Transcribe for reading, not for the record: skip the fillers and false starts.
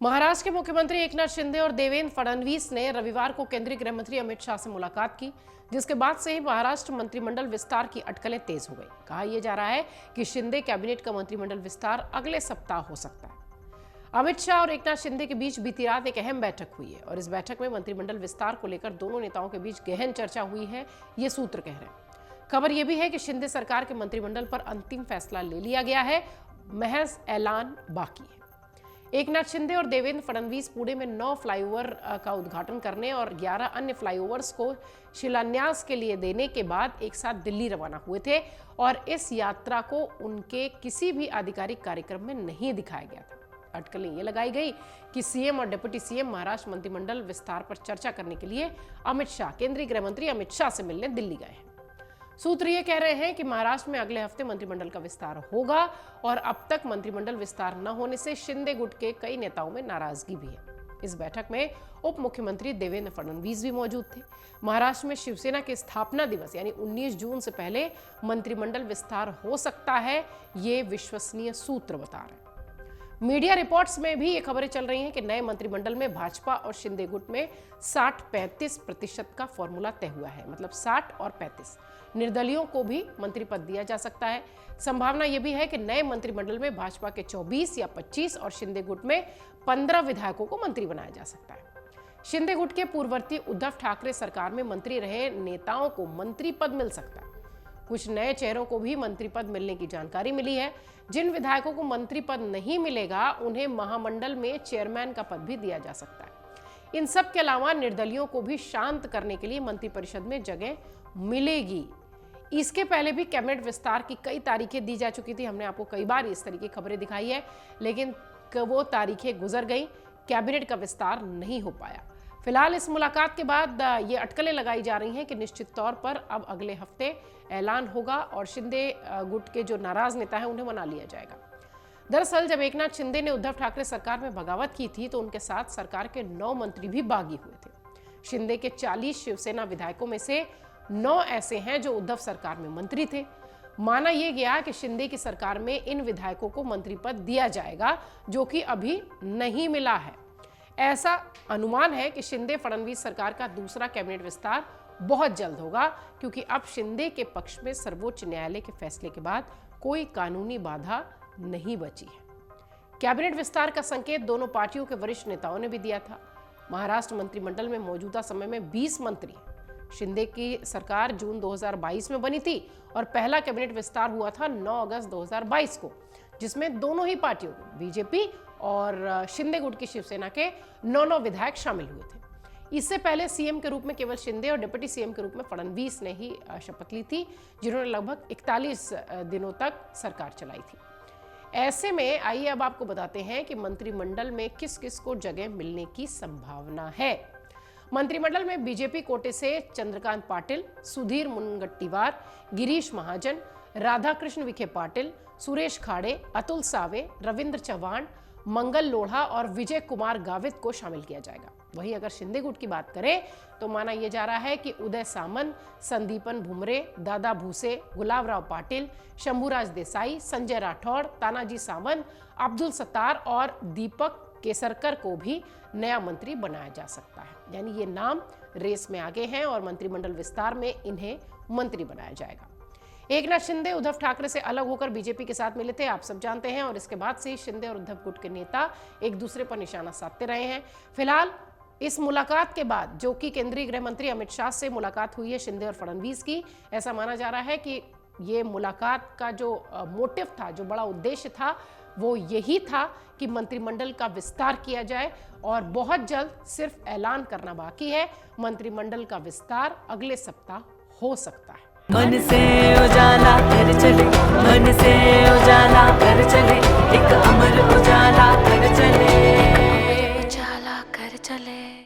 महाराष्ट्र के मुख्यमंत्री एकनाथ शिंदे और देवेंद्र फडणवीस ने रविवार को केंद्रीय गृह मंत्री अमित शाह से मुलाकात की, जिसके बाद से ही महाराष्ट्र मंत्रिमंडल विस्तार की अटकलें तेज हो गई। कहा यह जा रहा है कि शिंदे कैबिनेट का मंत्रिमंडल विस्तार अगले सप्ताह हो सकता है। अमित शाह और एकनाथ शिंदे के बीच बीती रात एक अहम बैठक हुई है और इस बैठक में मंत्रिमंडल विस्तार को लेकर दोनों नेताओं के बीच गहन चर्चा हुई है, ये सूत्र कह रहे हैं। खबर यह भी है कि शिंदे सरकार के मंत्रिमंडल पर अंतिम फैसला ले लिया गया है, महज ऐलान बाकी है। एकनाथ शिंदे और देवेंद्र फडणवीस पुणे में 9 फ्लाईओवर का उद्घाटन करने और 11 अन्य फ्लाईओवर्स को शिलान्यास के लिए देने के बाद एक साथ दिल्ली रवाना हुए थे और इस यात्रा को उनके किसी भी आधिकारिक कार्यक्रम में नहीं दिखाया गया था। अटकलें ये लगाई गई कि सीएम और डिप्टी सीएम महाराष्ट्र मंत्रिमंडल विस्तार पर चर्चा करने के लिए अमित शाह, केंद्रीय गृह मंत्री अमित शाह से मिलने दिल्ली गए हैं। सूत्र ये कह रहे हैं कि महाराष्ट्र में अगले हफ्ते मंत्रिमंडल का विस्तार होगा और अब तक मंत्रिमंडल विस्तार न होने से शिंदे गुट के कई नेताओं में नाराजगी भी है। इस बैठक में उप मुख्यमंत्री देवेंद्र फडणवीस भी मौजूद थे। महाराष्ट्र में शिवसेना के स्थापना दिवस यानी 19 जून से पहले मंत्रिमंडल विस्तार हो सकता है, ये विश्वसनीय सूत्र बता रहे हैं। मीडिया रिपोर्ट्स में भी ये खबरें चल रही हैं कि नए मंत्रिमंडल में भाजपा और शिंदे गुट में 60-35% का फॉर्मूला तय हुआ है, मतलब 60 और 35। निर्दलियों को भी मंत्री पद दिया जा सकता है। संभावना यह भी है कि नए मंत्रिमंडल में भाजपा के 24 या 25 और शिंदे गुट में 15 विधायकों को मंत्री बनाया जा सकता है। शिंदे गुट के पूर्ववर्ती उद्धव ठाकरे सरकार में मंत्री रहे नेताओं को मंत्री पद मिल सकता है। कुछ नए चेहरों को भी मंत्री पद मिलने की जानकारी मिली है। जिन विधायकों को मंत्री पद नहीं मिलेगा उन्हें महामंडल में चेयरमैन का पद भी दिया जा सकता है। इन सब के अलावा निर्दलियों को भी शांत करने के लिए मंत्रिपरिषद में जगह मिलेगी। इसके पहले भी कैबिनेट विस्तार की कई तारीखें दी जा चुकी थी। हमने आपको कई बार इस तरीके की खबरें दिखाई है, लेकिन वो तारीखें गुजर गई, कैबिनेट का विस्तार नहीं हो पाया। फिलहाल इस मुलाकात के बाद ये अटकलें लगाई जा रही हैं कि निश्चित तौर पर अब अगले हफ्ते ऐलान होगा और शिंदे गुट के जो नाराज नेता हैं उन्हें मना लिया जाएगा। दरअसल जब एकनाथ शिंदे ने उद्धव ठाकरे सरकार में बगावत की थी तो उनके साथ सरकार के 9 मंत्री भी बागी हुए थे। शिंदे के 40 शिवसेना विधायकों में से 9 ऐसे हैं जो उद्धव सरकार में मंत्री थे। माना यह गया कि शिंदे की सरकार में इन विधायकों को मंत्री पद दिया जाएगा, जो कि अभी नहीं मिला है। ऐसा अनुमान है कि शिंदे फडणवीस सरकार का दूसरा कैबिनेट विस्तार बहुत जल्द होगा, क्योंकि अब शिंदे के पक्ष में सर्वोच्च न्यायालय के फैसले के बाद कोई कानूनी बाधा नहीं बची है। कैबिनेट विस्तार का संकेत दोनों पार्टियों के वरिष्ठ नेताओं ने भी दिया था। महाराष्ट्र मंत्रिमंडल में मौजूदा समय में 20 मंत्री। शिंदे की सरकार जून 2022 में बनी थी और पहला कैबिनेट विस्तार हुआ था 9 अगस्त 2022 को, जिसमें दोनों ही पार्टियों के बीजेपी और शिंदे गुट की शिवसेना के 9 विधायक शामिल हुए थे। इससे पहले सीएम के रूप में केवल शिंदे और डिप्टी सीएम के रूप में फडणवीस ने ही शपथ ली थी, जिन्होंने लगभग 41 दिनों तक सरकार चलाई थी। ऐसे में आइए अब आपको बताते हैं कि मंत्रिमंडल में किस किस को जगह मिलने की संभावना है। मंत्रिमंडल में बीजेपी कोटे से चंद्रकांत पाटिल, सुधीर मुनगंटीवार, गिरीश महाजन, राधाकृष्ण विखे पाटिल, सुरेश खाड़े, अतुल सावे, रविंद्र चव्हाण, मंगल लोढ़ा और विजय कुमार गावित को शामिल किया जाएगा। वहीं अगर शिंदे गुट की बात करें तो माना यह जा रहा है कि उदय सामंत, संदीपन भुमरे, दादा भूसे, गुलाबराव पाटिल, शंभूराज देसाई, संजय राठौड़, तानाजी सावंत, अब्दुल सत्तार और दीपक केसरकर को भी नया मंत्री बनाया जा सकता है। यानी ये नाम रेस में आगे हैं और मंत्रिमंडल विस्तार में इन्हें मंत्री बनाया जाएगा। एकनाथ शिंदे उद्धव ठाकरे से अलग होकर बीजेपी के साथ मिले थे, आप सब जानते हैं, और इसके बाद से ही शिंदे और उद्धव गुट के नेता एक दूसरे पर निशाना साधते रहे हैं। फिलहाल इस मुलाकात के बाद, जो कि केंद्रीय गृह मंत्री अमित शाह से मुलाकात हुई है शिंदे और फडणवीस की, ऐसा माना जा रहा है कि ये मुलाकात का जो मोटिव था, जो बड़ा उद्देश्य था, वो यही था कि मंत्रिमंडल का विस्तार किया जाए और बहुत जल्द सिर्फ ऐलान करना बाकी है। मंत्रिमंडल का विस्तार अगले सप्ताह हो सकता है। मन से उजाला कर चले, मन से